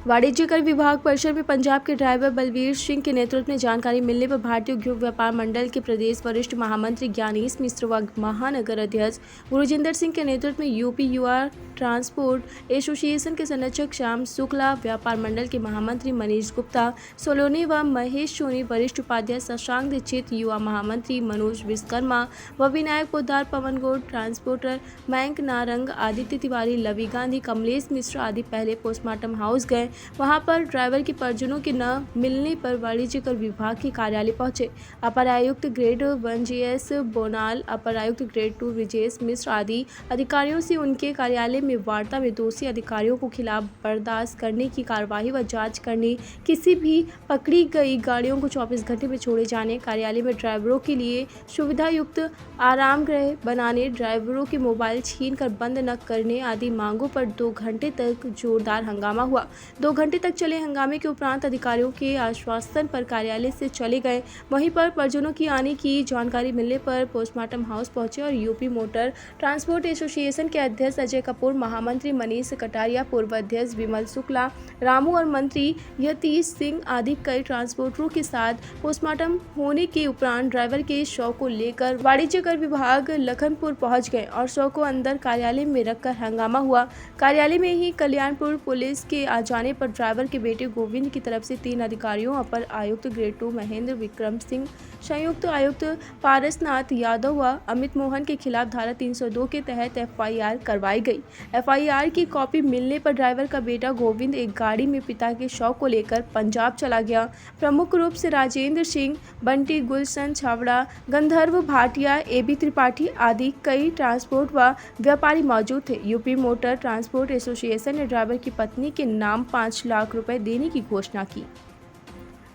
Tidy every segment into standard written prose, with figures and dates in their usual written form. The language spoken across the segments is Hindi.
वाणिज्य कर विभाग परिसर में पंजाब के ड्राइवर बलवीर सिंह के नेतृत्व में जानकारी मिलने पर भारतीय उद्योग व्यापार मंडल के प्रदेश वरिष्ठ महामंत्री ज्ञानेश मिश्र व महानगर अध्यक्ष गुरजिंदर सिंह के नेतृत्व में यूपी युवा ट्रांसपोर्ट एसोसिएशन के संरक्षक श्याम शुक्ला, व्यापार मंडल के महामंत्री मनीष गुप्ता सोलोनी व महेश सोनी, वरिष्ठ उपाध्यक्ष शशांक दीक्षित, युवा महामंत्री मनोज विश्वकर्मा व विनायक पोद्दार, पवन गौड़, ट्रांसपोर्टर मयंक नारंग, आदित्य तिवारी, लवी गांधी, कमलेश मिश्र आदि पहले पोस्टमार्टम हाउस गए। वहां पर ड्राइवर के परिजनों के न मिलने पर वाणिज्य कर विभाग के कार्यालय पहुंचे। अपर आयुक्त ग्रेड 1 GS बोनाल, अपर आयुक्त ग्रेड 2 विजेश मिश्र आदि अधिकारियों से उनके कार्यालय में वार्ता में दोषी अधिकारियों को खिलाफ बर्दाश्त करने की कार्रवाई व जांच करने, किसी भी पकड़ी गई गाड़ियों को 24 घंटे में छोड़े जाने, कार्यालय में ड्राइवरों के लिए सुविधा युक्त आराम गृह बनाने, ड्राइवरों के मोबाइल छीन कर बंद न करने आदि मांगों पर 2 घंटे तक जोरदार हंगामा हुआ। 2 घंटे तक चले हंगामे के उपरांत अधिकारियों के आश्वासन पर कार्यालय से चले गए। वहीं पर परिजनों की आने की जानकारी मिलने पर पोस्टमार्टम हाउस पहुंचे और यूपी मोटर ट्रांसपोर्ट एसोसिएशन के अध्यक्ष अजय कपूर, महामंत्री मनीष कटारिया, पूर्व अध्यक्ष विमल शुक्ला, रामू और मंत्री यतीश सिंह आदि कई ट्रांसपोर्टरों के साथ पोस्टमार्टम होने के उपरांत ड्राइवर के शव को लेकर वाणिज्य कर विभाग लखनपुर पहुंच गए और शव को अंदर कार्यालय में रखकर हंगामा हुआ। कार्यालय में ही कल्याणपुर पुलिस के आ जाने पर ड्राइवर के बेटे गोविंद की तरफ से 3 अधिकारियों, अपर आयुक्त ग्रेड 2 महेंद्र विक्रम सिंह, संयुक्त आयुक्त पारसनाथ यादव व अमित मोहन के खिलाफ धारा 302 के तहत FIR करवाई गई। FIR की कॉपी मिलने पर ड्राइवर का बेटा गोविंद एक गाड़ी में पिता के शव को लेकर पंजाब चला गया। प्रमुख रूप से राजेंद्र सिंह, बंटी, गुलशन छावड़ा, गंधर्व भाटिया, AB त्रिपाठी आदि कई ट्रांसपोर्ट व व्यापारी मौजूद थे। यूपी मोटर ट्रांसपोर्ट एसोसिएशन ने ड्राइवर की पत्नी के नाम 5 लाख रुपए देने की घोषणा की।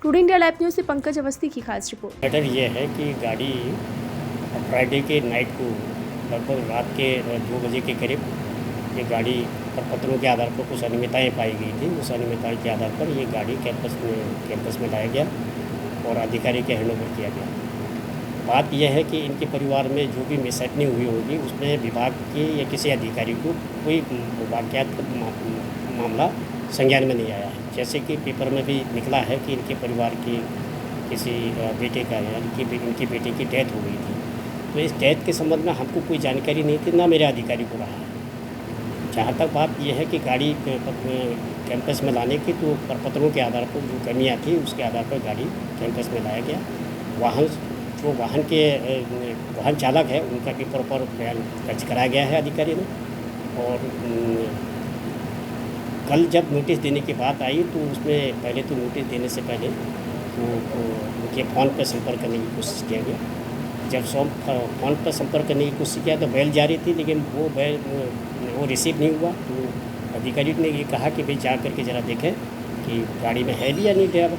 टुडे इंडिया लाइव न्यूज़ से पंकज अवस्थी की खास रिपोर्ट। मैटर ये है कि गाड़ी फ्राइडे के नाइट को लगभग रात के 2 बजे के करीब ये गाड़ी पत्रों के आधार पर कुछ अनियमितताएँ पाई गई थी। उस अनियमितता के आधार पर ये गाड़ी कैंपस में लाया गया और अधिकारी के हैंडओवर किया गया। बात यह है कि इनके परिवार में जो भी मिसहैपनिंग हुई होगी उसमें विभाग के या किसी अधिकारी को कोई वाकयात मामला संज्ञान में नहीं आया है। जैसे कि पेपर में भी निकला है कि इनके परिवार की किसी बेटे का यानी कि इनके बेटे की डेथ हो गई थी। तो इस डेथ के संबंध में हमको कोई जानकारी नहीं थी, ना मेरे अधिकारी को रहा है। जहाँ तक बात यह है कि गाड़ी कैंपस में लाने की, तो प्रपत्रों के आधार पर जो कमियाँ थी उसके आधार पर गाड़ी कैंपस में लाया गया। वाहन चालक है उनका भी प्रॉपर बयान दर्ज कराया गया है अधिकारी ने। और कल जब नोटिस देने की बात आई तो उसमें पहले तो नोटिस देने से पहले तो उनके फ़ोन पर संपर्क करने की कोशिश किया गया। जब फ़ोन पर संपर्क करने की कोशिश किया तो बैल जारी थी, लेकिन वो रिसीव नहीं हुआ। तो अधिकारी ने ये कहा कि भाई जा करके ज़रा देखें कि गाड़ी में है भी या नहीं ड्राइवर।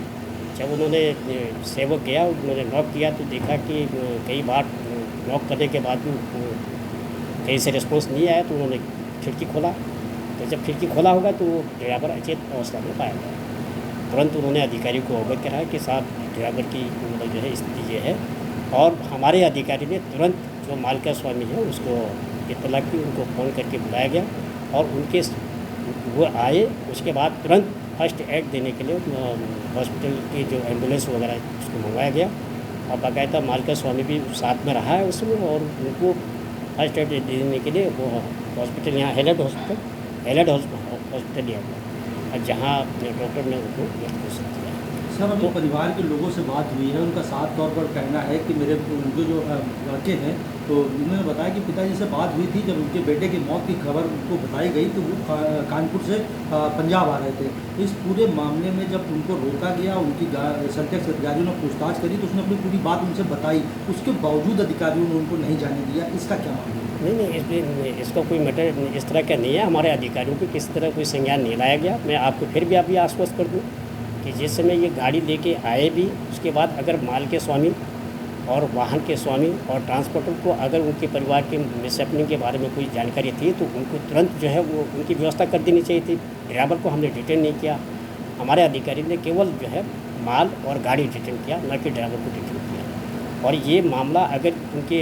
जब उन्होंने सेवक गया, उन्होंने नॉक किया तो देखा कि कई बार नॉक करने के बाद भी कहीं से रिस्पॉन्स नहीं आया। तो उन्होंने खिड़की खोला, तो जब खिड़की खोला होगा तो ड्राइवर अचेत अवस्था में पाया गया। तुरंत उन्होंने अधिकारी को अवगत कराया कि साहब ड्राइवर की मतलब जो है स्थिति ये है। और हमारे अधिकारी ने तुरंत जो मालिका स्वामी है उसको इत्तला की, उनको फ़ोन करके बुलाया गया और वो आए। उसके बाद तुरंत फर्स्ट एड देने के लिए हॉस्पिटल की जो एम्बुलेंस वगैरह उसको मंगवाया गया और बाकायदा मालिका स्वामी भी साथ में रहा है उसमें। और उनको फर्स्ट एड देने के लिए वो हॉस्पिटल यहाँ हेलेड हॉस्पिटल लिया गया और जहाँ डॉक्टर ने उनको घोषित किया। सर, अभी परिवार के लोगों से बात हुई है, उनका साफ तौर पर कहना है कि मेरे उनके जो लड़के हैं तो उन्होंने बताया कि पिताजी से बात हुई थी। जब उनके बेटे की मौत की खबर उनको बताई गई तो वो कानपुर से पंजाब आ रहे थे। इस पूरे मामले में जब उनको रोका गया, उनकी संरक्षक अधिकारियों ने पूछताछ करी तो उसने अपनी पूरी बात उनसे बताई। उसके बावजूद अधिकारियों ने उनको नहीं जाने दिया। इसका क्या मामला? नहीं, इसका कोई मैटर इस तरह का नहीं है। हमारे अधिकारियों को किसी तरह कोई संज्ञान नहीं लाया गया। मैं आपको फिर भी अभी आश्वस्त कर दूँ कि जिस समय ये गाड़ी लेके आए भी, उसके बाद अगर माल के स्वामी और वाहन के स्वामी और ट्रांसपोर्टर को अगर उनके परिवार के मिसहैपनिंग के बारे में कोई जानकारी थी तो उनको तुरंत जो है वो उनकी व्यवस्था कर देनी चाहिए थी। ड्राइवर को हमने डिटेन नहीं किया। हमारे अधिकारी ने केवल जो है माल और गाड़ी डिटेन किया, न कि ड्राइवर को डिटेन किया। और ये मामला अगर उनके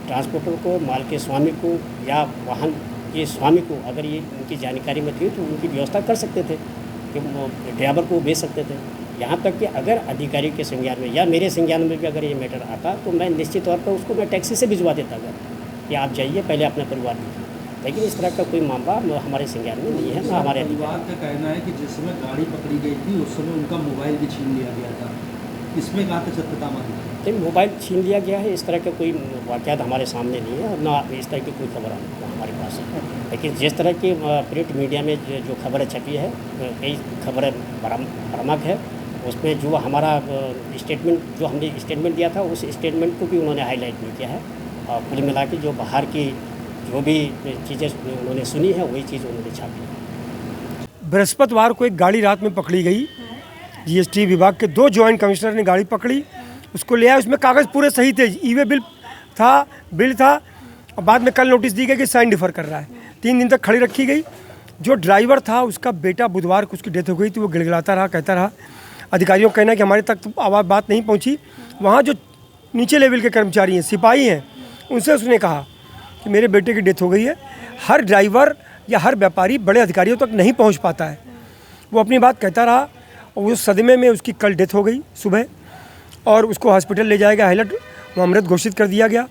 ट्रांसपोर्टर को, माल के स्वामी को या वाहन के स्वामी को अगर ये उनकी जानकारी में थी तो उनकी व्यवस्था कर सकते थे। कि वो ड्राइवर को भेज सकते थे। यहाँ तक कि अगर अधिकारी के संज्ञान में या मेरे संज्ञान में भी अगर ये मैटर आता तो मैं निश्चित तौर पर उसको मैं टैक्सी से भिजवा देता घर कि आप जाइए पहले अपने परिवार में। लेकिन इस तरह का कोई मामला हमारे संज्ञान में नहीं है, ना हमारे परिवार का कहना है कि जिस समय गाड़ी पकड़ी गई थी उस समय उनका मोबाइल भी छीन लिया गया था। इसमें कहाँ तक सत्यता मानी? लेकिन मोबाइल छीन लिया गया है इस तरह का कोई वाक़यात हमारे सामने नहीं है और ना इस तरह की कोई खबर हमारे पास है। लेकिन जिस तरह की प्रिंट मीडिया में जो खबरें छपी है, कई खबरें भ्रामक है, उसमें जो हमारा स्टेटमेंट जो हमने स्टेटमेंट दिया था उस स्टेटमेंट को भी उन्होंने हाईलाइट नहीं किया है। और कुल मिला के जो बाहर की जो भी चीज़ें उन्होंने सुनी है वही चीज़ उन्होंने छापी। बृहस्पतिवार को एक गाड़ी रात में पकड़ी गई। जीएसटी विभाग के 2 जॉइंट कमिश्नर ने गाड़ी पकड़ी, उसको ले आए, उसमें कागज़ पूरे सही थे, ई-वे बिल था और बाद में कल नोटिस दी गई कि साइन डिफ़र कर रहा है। 3 दिन तक खड़ी रखी गई। जो ड्राइवर था उसका बेटा बुधवार को उसकी डेथ हो गई थी। वो गिड़गिड़ाता रहा, कहता रहा। अधिकारियों का कहना है कि हमारे तक तो बात नहीं पहुंची। वहाँ जो नीचे लेवल के कर्मचारी हैं, सिपाही हैं, उनसे उसने कहा कि मेरे बेटे की डेथ हो गई है। हर ड्राइवर या हर व्यापारी बड़े अधिकारियों तक नहीं पहुँच पाता है। वो अपनी बात कहता रहा और उस सदमे में उसकी कल डेथ हो गई सुबह और उसको हॉस्पिटल ले जाएगा, हाईलाइट वहाँ मृत घोषित कर दिया गया।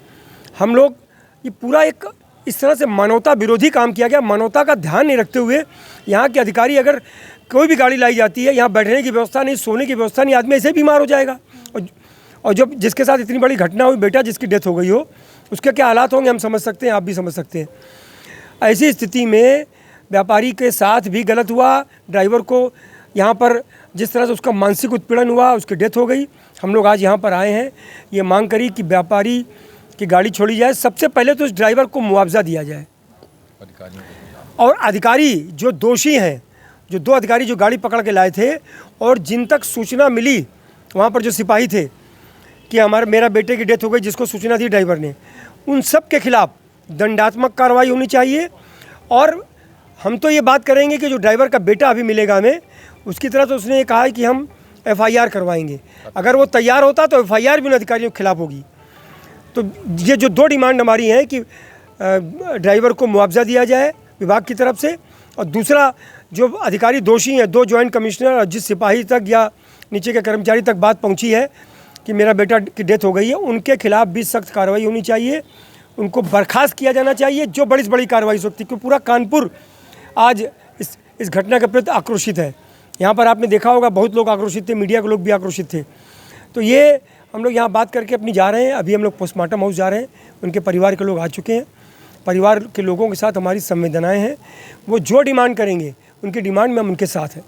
हम लोग ये पूरा एक इस तरह से मानवता विरोधी काम किया गया। मानवता का ध्यान नहीं रखते हुए यहाँ के अधिकारी, अगर कोई भी गाड़ी लाई जाती है, यहाँ बैठने की व्यवस्था नहीं, सोने की व्यवस्था नहीं, आदमी ऐसे ही बीमार हो जाएगा। और जब जिसके साथ इतनी बड़ी घटना हुई, बेटा जिसकी डेथ हो गई हो, उसके क्या हालात होंगे हम समझ सकते हैं, आप भी समझ सकते हैं। ऐसी स्थिति में व्यापारी के साथ भी गलत हुआ। ड्राइवर को यहाँ पर जिस तरह से उसका मानसिक उत्पीड़न हुआ, उसकी डेथ हो गई। हम लोग आज यहाँ पर आए हैं, ये मांग करी कि व्यापारी की गाड़ी छोड़ी जाए। सबसे पहले तो उस ड्राइवर को मुआवजा दिया जाए और अधिकारी जो दोषी हैं, जो 2 अधिकारी जो गाड़ी पकड़ के लाए थे और जिन तक सूचना मिली, वहाँ पर जो सिपाही थे कि मेरा बेटे की डेथ हो गई, जिसको सूचना दी ड्राइवर ने, उन सब के खिलाफ दंडात्मक कार्रवाई होनी चाहिए। और हम तो ये बात करेंगे कि जो ड्राइवर का बेटा अभी मिलेगा हमें, उसकी तरह तो उसने ये कहा है कि हम FIR करवाएंगे। अगर वो तैयार होता तो FIR भी उन अधिकारियों के खिलाफ होगी। तो ये जो 2 डिमांड हमारी हैं कि ड्राइवर को मुआवजा दिया जाए विभाग की तरफ से, और दूसरा जो अधिकारी दोषी हैं, 2 जॉइंट कमिश्नर और जिस सिपाही तक या नीचे के कर्मचारी तक बात पहुंची है कि मेरा बेटा की डेथ हो गई है, उनके खिलाफ भी सख्त कार्रवाई होनी चाहिए। उनको बर्खास्त किया जाना चाहिए, जो बड़ी से बड़ी कार्रवाई हो सकती है, क्योंकि पूरा कानपुर आज इस घटना के प्रति आक्रोशित है। यहाँ पर आपने देखा होगा बहुत लोग आक्रोशित थे, मीडिया के लोग भी आक्रोशित थे। तो ये हम लोग यहाँ बात करके अपनी जा रहे हैं। अभी हम लोग पोस्टमार्टम हाउस जा रहे हैं, उनके परिवार के लोग आ चुके हैं। परिवार के लोगों के साथ हमारी संवेदनाएं हैं। वो जो डिमांड करेंगे उनकी डिमांड में हम उनके साथ हैं।